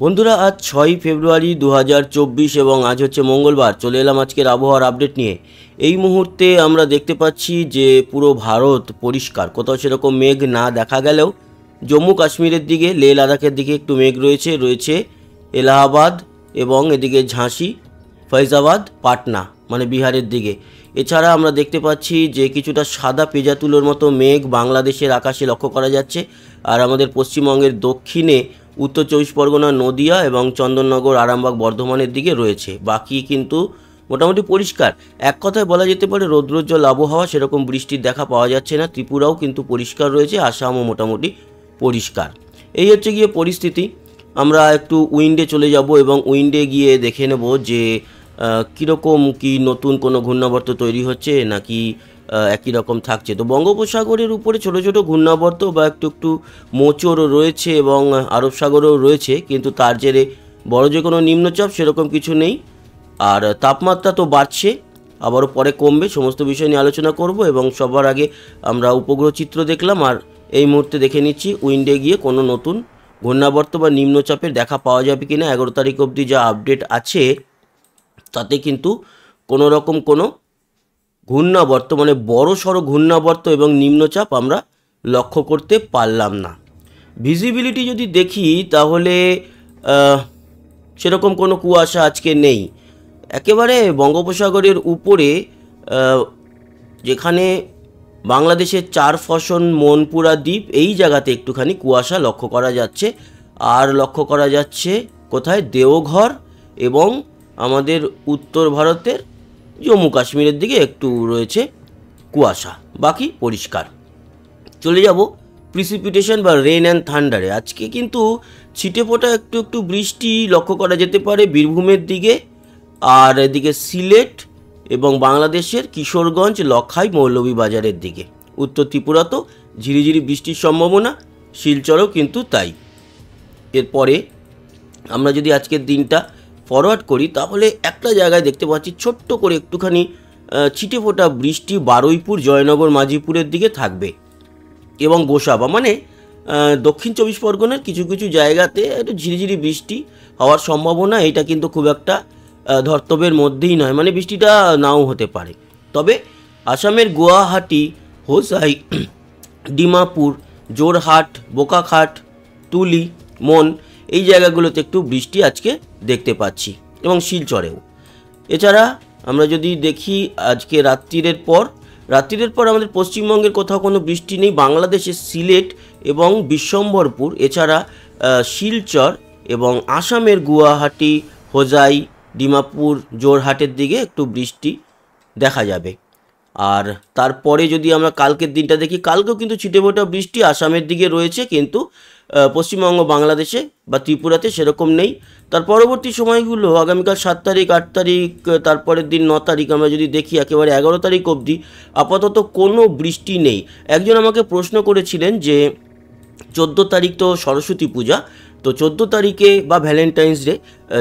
বন্ধুরা, আজ 6ই ফেব্রুয়ারি 2024 এবং আজ হচ্ছে মঙ্গলবার। চলে এলাম আজকের আবহাওয়ার আপডেট নিয়ে। এই মুহূর্তে আমরা দেখতে পাচ্ছি যে পুরো ভারত পরিষ্কার, কোথাও সেরকম মেঘ না দেখা গেলেও জম্মু কাশ্মীরের দিকে, লেহ লাদাখের দিকে একটু মেঘ রয়েছে এলাহাবাদ এবং এদিকে ঝাঁসি, ফৈজাবাদ, পাটনা মানে বিহারের দিকে। এছাড়া আমরা দেখতে পাচ্ছি যে কিছুটা সাদা পেঁজা তুলোর মতো মেঘ বাংলাদেশের আকাশে লক্ষ্য করা যাচ্ছে। আর আমাদের পশ্চিমবঙ্গের দক্ষিণে উত্তর 24 পরগনা, নদিয়া এবং চন্দননগর, আরামবাগ, বর্ধমানের দিকে রয়েছে। বাকি কিন্তু মোটামুটি পরিষ্কার। এক কথায় বলা যেতে পারে রৌদ্রোজ্জ্বল আবহাওয়া, সেরকম বৃষ্টির দেখা পাওয়া যাচ্ছে না। ত্রিপুরাও কিন্তু পরিষ্কার রয়েছে, আসামও মোটামুটি পরিষ্কার। এই হচ্ছে গিয়ে পরিস্থিতি। আমরা একটু উইন্ডে চলে যাব এবং উইন্ডে গিয়ে দেখে নেব যে কীরকম কি নতুন কোনো ঘূর্ণাবর্ত তৈরি হচ্ছে নাকি একই রকম থাকছে। তো বঙ্গোপসাগরের উপরে ছোট ছোট ঘূর্ণাবর্ত বা একটু মোচড়ও রয়েছে এবং আরব সাগরেও রয়েছে, কিন্তু তার জেরে বড় যে কোনো নিম্নচাপ সেরকম কিছু নেই। আর তাপমাত্রা তো বাড়ছে, আবারও পরে কমবে। সমস্ত বিষয় নিয়ে আলোচনা করব এবং সবার আগে আমরা উপগ্রহ চিত্র দেখলাম। আর এই মুহূর্তে দেখে নিচ্ছি উইন্ডে গিয়ে কোনো নতুন ঘূর্ণাবর্ত বা নিম্নচাপের দেখা পাওয়া যাবে কিনা। 11 তারিখ অবধি যা আপডেট আছে তাতে কিন্তু কোনো রকম কোনো ঘূর্ণাবর্ত মানে বড় সড়ো ঘূর্ণাবর্ত এবং নিম্নচাপ আমরা লক্ষ্য করতে পারলাম না। ভিজিবিলিটি যদি দেখি তাহলে সেরকম কোনো কুয়াশা আজকে নেই। একেবারে বঙ্গোপসাগরের উপরে যেখানে বাংলাদেশের 4 ফসন মনপুরা দ্বীপ, এই জায়গাতে একটুখানি কুয়াশা লক্ষ্য করা যাচ্ছে। আর লক্ষ্য করা যাচ্ছে কোথায়? দেওঘর এবং আমাদের উত্তর ভারতের জম্মু কাশ্মীরের দিকে একটু রয়েছে কুয়াশা, বাকি পরিষ্কার। চলে যাব প্রিসিপিটেশন বা রেন অ্যান্ড থান্ডারে। আজকে কিন্তু ছিটেফোঁটা একটু বৃষ্টি লক্ষ্য করা যেতে পারে বীরভূমের দিকে, আর এদিকে সিলেট এবং বাংলাদেশের কিশোরগঞ্জ, লখাই, মৌলভীবাজারের দিকে। উত্তর ত্রিপুরাতেও ঝিরিঝিরি বৃষ্টির সম্ভাবনা, শিলচরেও কিন্তু তাই। এরপরে আমরা যদি আজকের দিনটা ফরওয়ার্ড করি তাহলে একটা জায়গায় দেখতে পাচ্ছি ছোট্ট করে একটুখানি ছিটেফোঁটা বৃষ্টি বারুইপুর, জয়নগর, মাঝিপুরের দিকে থাকবে এবং গোসাবা মানে দক্ষিণ 24 পরগনার কিছু কিছু জায়গাতে একটু ঝিরিঝিরি বৃষ্টি হওয়ার সম্ভাবনা। এটা কিন্তু খুব একটা ধর্তব্যের মধ্যেই নয়, মানে বৃষ্টিটা নাও হতে পারে। তবে আসামের গুয়াহাটি, হোসাই, ডিমাপুর, জোরহাট, বোকাখাট, তুলি, মন এই জায়গাগুলোতে একটু বৃষ্টি আজকে দেখতে পাচ্ছি এবং শিলচরেও। এছাড়া আমরা যদি দেখি আজকে রাত্রিরের পর আমাদের পশ্চিমবঙ্গের কোথাও কোনো বৃষ্টি নেই। বাংলাদেশের সিলেট এবং বিশ্বম্ভরপুর, এছাড়া শিলচর এবং আসামের গুয়াহাটি, হোজাই, ডিমাপুর, জোরহাটের দিকে একটু বৃষ্টি দেখা যাবে। আর তারপরে যদি আমরা কালকের দিনটা দেখি, কালকেও কিন্তু ছিটেফোঁটা বৃষ্টি আসামের দিকে রয়েছে, কিন্তু পশ্চিমবঙ্গ, বাংলাদেশে বা ত্রিপুরাতে সেরকম নেই। তার পরবর্তী সময়গুলো আগামীকাল 7 তারিখ, 8 তারিখ, তারপরের দিন 9 তারিখ আমরা যদি দেখি একেবারে 11 তারিখ অবধি আপাতত কোনো বৃষ্টি নেই। একজন আমাকে প্রশ্ন করেছিলেন যে 14 তারিখ তো সরস্বতী পূজা, তো 14 তারিখে বা ভ্যালেন্টাইন্স ডে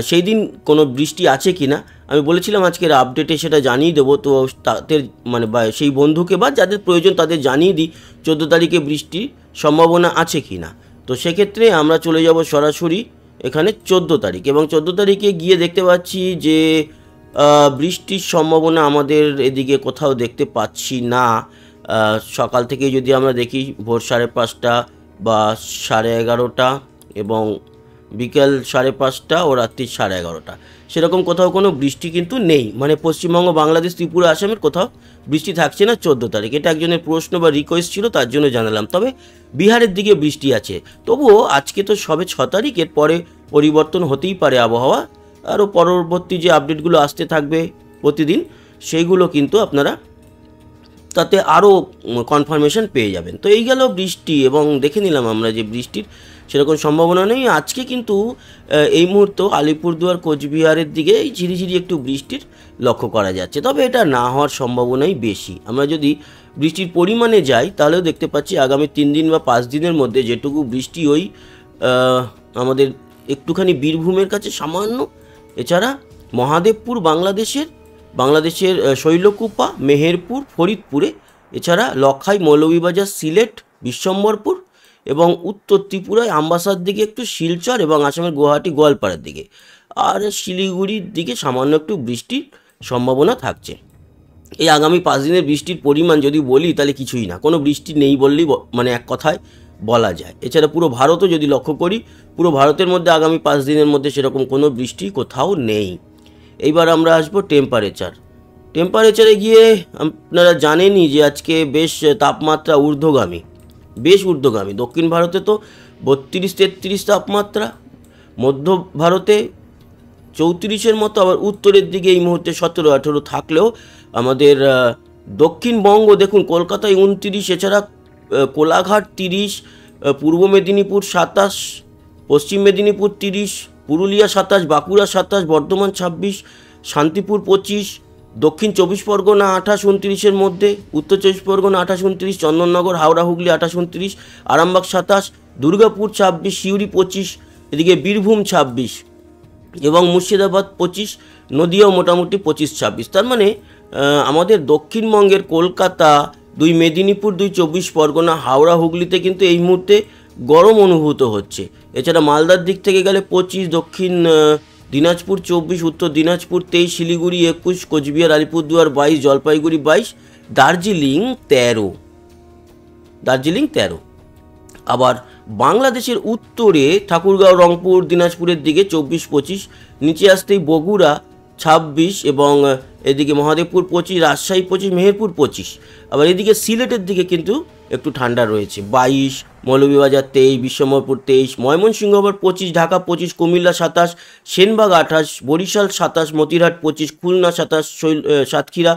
সেই দিন কোনো বৃষ্টি আছে কি না। আমি বলেছিলাম আজকের আপডেটে সেটা জানিয়ে দেবো। তো তাদের মানে বা সেই বন্ধুকে বা যাদের প্রয়োজন তাদের জানিয়ে দিই 14 তারিখে বৃষ্টির সম্ভাবনা আছে কি না। তো সেক্ষেত্রে আমরা চলে যাব সরাসরি এখানে 14 তারিখ এবং 14 তারিখে গিয়ে দেখতে পাচ্ছি যে বৃষ্টির সম্ভাবনা আমাদের এদিকে কোথাও দেখতে পাচ্ছি না। সকাল থেকে যদি আমরা দেখি ভোর 5:30 বা 11:30 এবং বিকেল 5:30 ও রাত্রি 11:30 সেরকম কোথাও কোনো বৃষ্টি কিন্তু নেই। মানে পশ্চিমবঙ্গ, বাংলাদেশ, ত্রিপুরা, আসামের কোথাও বৃষ্টি থাকছে না 14 তারিখ। এটা একজনের প্রশ্ন বা রিকোয়েস্ট ছিল, তার জন্য জানালাম। তবে বিহারের দিকে বৃষ্টি আছে। তবুও আজকে তো সবে 6 তারিখ, এর পরে পরিবর্তন হতেই পারে আবহাওয়া। আরও পরবর্তী যে আপডেটগুলো আসতে থাকবে প্রতিদিন, সেইগুলো কিন্তু আপনারা তাতে আরও কনফার্মেশন পেয়ে যাবেন। তো এই গেল বৃষ্টি এবং দেখে নিলাম আমরা যে বৃষ্টির সেরকম সম্ভাবনা নেই আজকে। কিন্তু এই মুহূর্তে আলিপুরদুয়ার, কোচবিহারের দিকে এই ঝিরিঝিরি একটু বৃষ্টির লক্ষ্য করা যাচ্ছে, তবে এটা না হওয়ার সম্ভাবনাই বেশি। আমরা যদি বৃষ্টির পরিমাণে যাই তাহলেও দেখতে পাচ্ছি আগামী 3 দিন বা 5 দিনের মধ্যে যেটুকু বৃষ্টি ওই আমাদের একটুখানি বীরভূমের কাছে সামান্য, এছাড়া মহাদেবপুর বাংলাদেশের শৈলকুপা, মেহেরপুর, ফরিদপুরে, এছাড়া লখাই, মৌলভীবাজার, সিলেট, বিশ্বম্ভরপুর এবং উত্তর ত্রিপুরায় আমবাসার দিকে একটু শিলচর এবং আসামের গুয়াহাটি গোয়ালপাড়ার দিকে আর শিলিগুড়ির দিকে সামান্য একটু বৃষ্টির সম্ভাবনা থাকছে। এই আগামী 5 দিনের বৃষ্টির পরিমাণ যদি বলি তাহলে কিছুই না, কোনো বৃষ্টি নেই বললেই মানে এক কথায় বলা যায়। এছাড়া পুরো ভারতও যদি লক্ষ্য করি, পুরো ভারতের মধ্যে আগামী 5 দিনের মধ্যে সেরকম কোনো বৃষ্টি কোথাও নেই। এইবার আমরা আসবো টেম্পারেচারে গিয়ে আপনারা জানেনই যে আজকে বেশ তাপমাত্রা বেশ ঊর্ধ্বগামী। দক্ষিণ ভারতে তো 32-33 তাপমাত্রা, মধ্য ভারতে 34-এর মতো, আবার উত্তরের দিকে এই মুহূর্তে 17-18 থাকলেও আমাদের দক্ষিণবঙ্গ দেখুন কলকাতায় 29, এছাড়া কোলাঘাট 30, পূর্ব মেদিনীপুর 27, পশ্চিম মেদিনীপুর 30, পুরুলিয়া 27, বাঁকুড়া 27, বর্ধমান 26, শান্তিপুর 25, দক্ষিণ 24 পরগনা 28-29-এর মধ্যে, উত্তর 24 পরগনা 28-29, চন্দননগর, হাওড়া, হুগলি 28-29, আরামবাগ 27, দুর্গাপুর 26, সিউড়ি 25, এদিকে বীরভূম 26 এবং মুর্শিদাবাদ 25, নদিয়াও মোটামুটি 25-26। তার মানে আমাদের দক্ষিণবঙ্গের কলকাতা, 2 মেদিনীপুর, 2 24 পরগনা, হাওড়া, হুগলিতে কিন্তু এই মুহূর্তে গরম অনুভূত হচ্ছে। এছাড়া মালদার দিক থেকে গেলে 25, দক্ষিণ দিনাজপুর 24, উত্তর দিনাজপুর 23, শিলিগুড়ি 21, কোচবিহার, আলিপুরদুয়ার 22, জলপাইগুড়ি 22, দার্জিলিং 13। আবার বাংলাদেশের উত্তরে ঠাকুরগাঁও, রংপুর, দিনাজপুরের দিকে 24-25, নিচে আসতেই বগুড়া 26 এবং এদিকে মহাদেবপুর 25, রাজশাহী 25, মেহেরপুর 25। আবার এদিকে সিলেটের দিকে কিন্তু একটু ঠান্ডা রয়েছে, 22, মৌলভীবাজার 23, বিশ্বম্বরপুর 23, ময়মনসিংহ আবার 25, ঢাকা 25, কুমিল্লা 27, সেনবাগ 28, বরিশাল 27, মতিরহাট 25, খুলনা 27, সাতক্ষীরা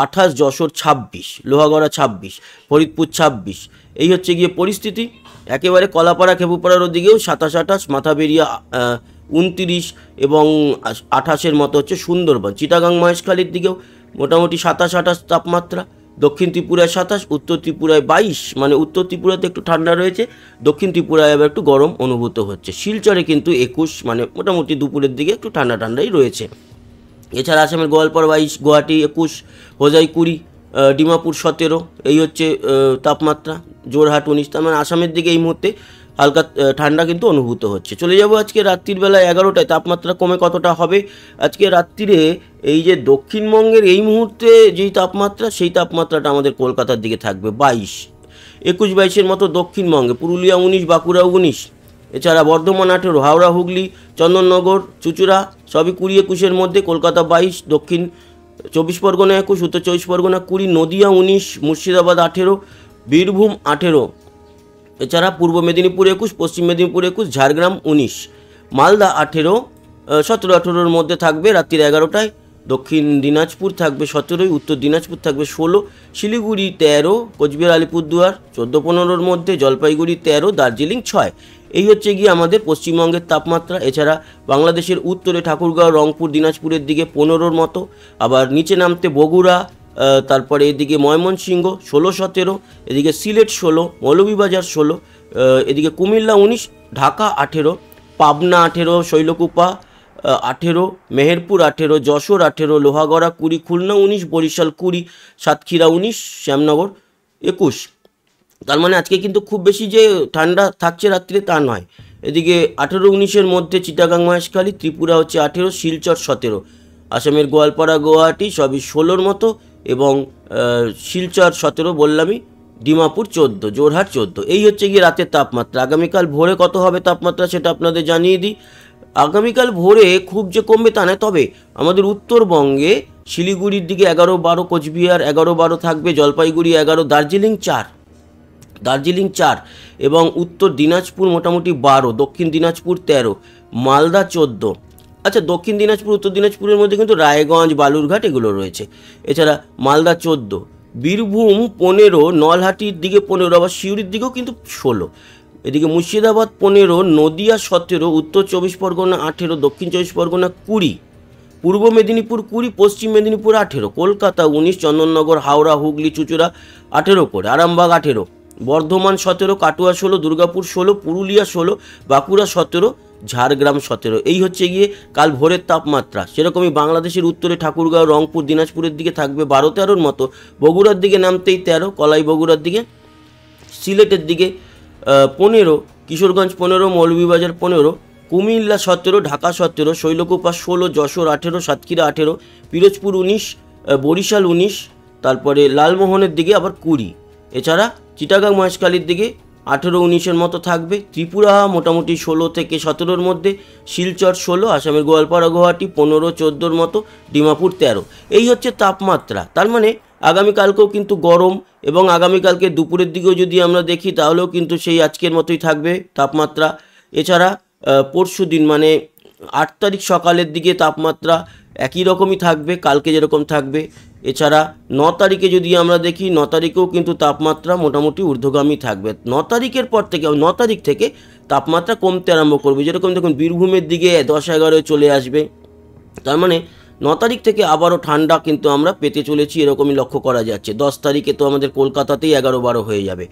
28, যশোর 26, লোহাগড়া 26, ফরিদপুর 26। এই হচ্ছে গিয়ে পরিস্থিতি। একেবারে কলাপাড়া, খেপুপাড়ার ওদিকেও 27-28, মাথাবেরিয়া 29 এবং 28-এর মতো হচ্ছে সুন্দরবন। চিটাগাং, মহেশখালীর দিকেও মোটামুটি 27-28 তাপমাত্রা, দক্ষিণ ত্রিপুরায় 27, উত্তর ত্রিপুরায় 22, মানে উত্তর ত্রিপুরাতে একটু ঠান্ডা রয়েছে, দক্ষিণ ত্রিপুরায় আবার একটু গরম অনুভূত হচ্ছে। শিলচরে কিন্তু 21, মানে মোটামুটি দুপুরের দিকে একটু ঠান্ডাই রয়েছে। এছাড়া আসামের গোয়ালপাড়া 22, গুয়াহাটি 21, হোজাই 20, ডিমাপুর 17, এই হচ্ছে তাপমাত্রা, জোরহাট 19। তার মানে আসামের দিকে এই মুহূর্তে হালকা ঠান্ডা কিন্তু অনুভূত হচ্ছে। চলে যাব আজকে রাত্রির বেলা 11টায়, তাপমাত্রা কমে কতটা হবে আজকে রাত্রিরে। এই যে দক্ষিণবঙ্গের এই মুহূর্তে যেই তাপমাত্রা, সেই তাপমাত্রাটা আমাদের কলকাতার দিকে থাকবে 22, 21-22-এর মতো দক্ষিণবঙ্গে, পুরুলিয়া 19, বাঁকুড়া 19, এছাড়া বর্ধমান 18, হাওড়া, হুগলি, চন্দননগর, চুঁচুড়া সবই 20-21-এর মধ্যে, কলকাতা 22, দক্ষিণ 24 পরগনা 21, উত্তর 24 পরগনা 20, নদিয়া 19, মুর্শিদাবাদ 18, বীরভূম 18, এছাড়া পূর্ব মেদিনীপুর 21, পশ্চিম মেদিনীপুর 21, ঝাড়গ্রাম 19, মালদা 18, 17-18-এর মধ্যে থাকবে রাত্রির 11টায়, দক্ষিণ দিনাজপুর থাকবে 17, উত্তর দিনাজপুর থাকবে 16, শিলিগুড়ি 13, কোচবিহার, আলিপুরদুয়ার 14-15-এর মধ্যে, জলপাইগুড়ি 13, দার্জিলিং 6। এই হচ্ছে গিয়ে আমাদের পশ্চিমবঙ্গের তাপমাত্রা। এছাড়া বাংলাদেশের উত্তরে ঠাকুরগাঁও, রংপুর, দিনাজপুরের দিকে 15-র মতো, আবার নিচে নামতে বগুড়া, তারপরে এদিকে ময়মনসিংহ 16-17, এদিকে সিলেট 16, মৌলভীবাজার 16, এদিকে কুমিল্লা 19, ঢাকা 18, পাবনা 18, শৈলকুপা 18, মেহেরপুর 18, যশোর 18, লোহাগড়া 20, খুলনা 19, বরিশাল 20, সাতক্ষীরা 19, শ্যামনগর 21। তার মানে আজকে কিন্তু খুব বেশি যে ঠান্ডা থাকছে রাত্রে তা নয়। এদিকে 18-19-এর মধ্যে চিটাগাং, মহেশখালী, ত্রিপুরা হচ্ছে 18, শিলচর 17, আসামের গোয়ালপাড়া, গুয়াহাটি সবই 16-র মতো এবং শিলচর 17 বললামই, ডিমাপুর 14, জোরহাট 14। এই হচ্ছে গিয়ে রাতের তাপমাত্রা। আগামীকাল ভোরে কত হবে তাপমাত্রা সেটা আপনাদের জানিয়ে দিই। আগামীকাল ভোরে খুব যে কমবে তা নয়, তবে আমাদের উত্তরবঙ্গে শিলিগুড়ির দিকে 11-12, কোচবিহার 11-12 থাকবে, জলপাইগুড়ি 11, দার্জিলিং 4 এবং উত্তর দিনাজপুর মোটামুটি 12, দক্ষিণ দিনাজপুর 13, মালদা 14। আচ্ছা, দক্ষিণ দিনাজপুর, উত্তর দিনাজপুরের মধ্যে কিন্তু রায়গঞ্জ, বালুরঘাট এগুলো রয়েছে। এছাড়া মালদা 14, বীরভূম 15, নলহাটির দিকে 15, আবার সিউড়ির দিকেও কিন্তু 16, এদিকে মুর্শিদাবাদ 15, নদিয়া 17, উত্তর 24 পরগনা 18, দক্ষিণ 24 পরগনা 20, পূর্ব মেদিনীপুর 20, পশ্চিম মেদিনীপুর 18, কলকাতা 19, চন্দননগর, হাওড়া, হুগলি, চুঁচুড়া 18 করে, আরামবাগ 18, বর্ধমান 17, কাটুয়া 16, দুর্গাপুর 16, পুরুলিয়া 16, বাঁকুড়া 17, ঝাড়গ্রাম 17। এই হচ্ছে গিয়ে কাল ভোরের তাপমাত্রা। সেরকমই বাংলাদেশের উত্তরে ঠাকুরগাঁও, রংপুর, দিনাজপুরের দিকে থাকবে 12-13-র মতো, বগুড়ার দিকে নামতেই 13, কলাই বগুড়ার দিকে, সিলেটের দিকে 15, কিশোরগঞ্জ 15, মৌলভীবাজার 15, কুমিল্লা 17, ঢাকা 17, শৈলকুপা 16, যশোর 18, সাতক্ষীরা 18, পিরোজপুর 19, বরিশাল 19, তারপরে লালমোহনের দিকে আবার 20। এছাড়া চিটাগাং মহেশখালীর দিকে 18-19-এর মতো থাকবে। ত্রিপুরা মোটামুটি 16 থেকে 17-র মধ্যে, শিলচর 16, আসামের গোয়ালপাড়া গুয়াহাটি 15-14-র মতো, ডিমাপুর 13। এই হচ্ছে তাপমাত্রা। তার মানে আগামীকালকেও কিন্তু গরম, এবং আগামীকালকে দুপুরের দিকেও যদি আমরা দেখি তাহলেও কিন্তু সেই আজকের মতোই থাকবে তাপমাত্রা। এছাড়া পরশু দিন মানে 8 তারিখ সকালের দিকে তাপমাত্রা একই রকমই থাকবে, কালকে যেরকম থাকবে। এছাড়া 9 তারিখে যদি আমরা দেখি, 9 তারিখেও কিন্তু তাপমাত্রা মোটামুটি ঊর্ধ্বগামী থাকবে। 9 তারিখের পর থেকে 9 তারিখ থেকে তাপমাত্রা কমতে আরম্ভ করবে, যেরকম দেখুন বীরভূমের দিকে 10-11 চলে আসবে। তার মানে 9 তারিখ থেকে আবারও ঠান্ডা কিন্তু আমরা পেতে চলেছি, এরকমই লক্ষ্য করা যাচ্ছে। 10 তারিখে তো আমাদের কলকাতাতেই 11-12 হয়ে যাবে।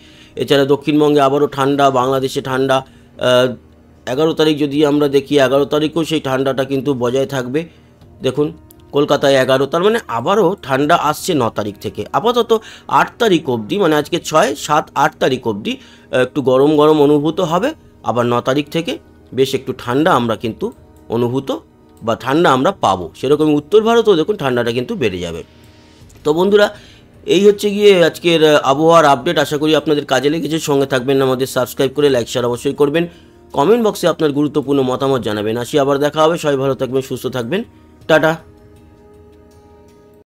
এছাড়া দক্ষিণবঙ্গে আবারও ঠান্ডা, বাংলাদেশে ঠান্ডা। 11 তারিখ যদি আমরা দেখি, 11 তারিখেও সেই ঠান্ডাটা কিন্তু বজায় থাকবে। দেখুন কলকাতায় 11, তার মানে আবারও ঠান্ডা আসছে 9 তারিখ থেকে। আপাতত 8 তারিখ অবধি, মানে আজকে 6, 7, 8 তারিখ অবধি একটু গরম গরম অনুভূত হবে। আবার 9 তারিখ থেকে বেশ একটু ঠান্ডা আমরা কিন্তু অনুভূত বা ঠান্ডা আমরা পাবো। সেরকমই উত্তর ভারতেও দেখুন ঠান্ডাটা কিন্তু বেড়ে যাবে। তো বন্ধুরা, এই হচ্ছে গিয়ে আজকের আবহাওয়ার আপডেট। আশা করি আপনাদের কাজে লেগেছে। সঙ্গে থাকবেন, আমাদের সাবস্ক্রাইব করে লাইক শেয়ার অবশ্যই করবেন। কমেন্ট বক্সে আপনার গুরুত্বপূর্ণ মতামত জানাবেন। আসি আবার দেখা হবে। সবাই ভালো থাকবেন, সুস্থ থাকবেন। টাটা।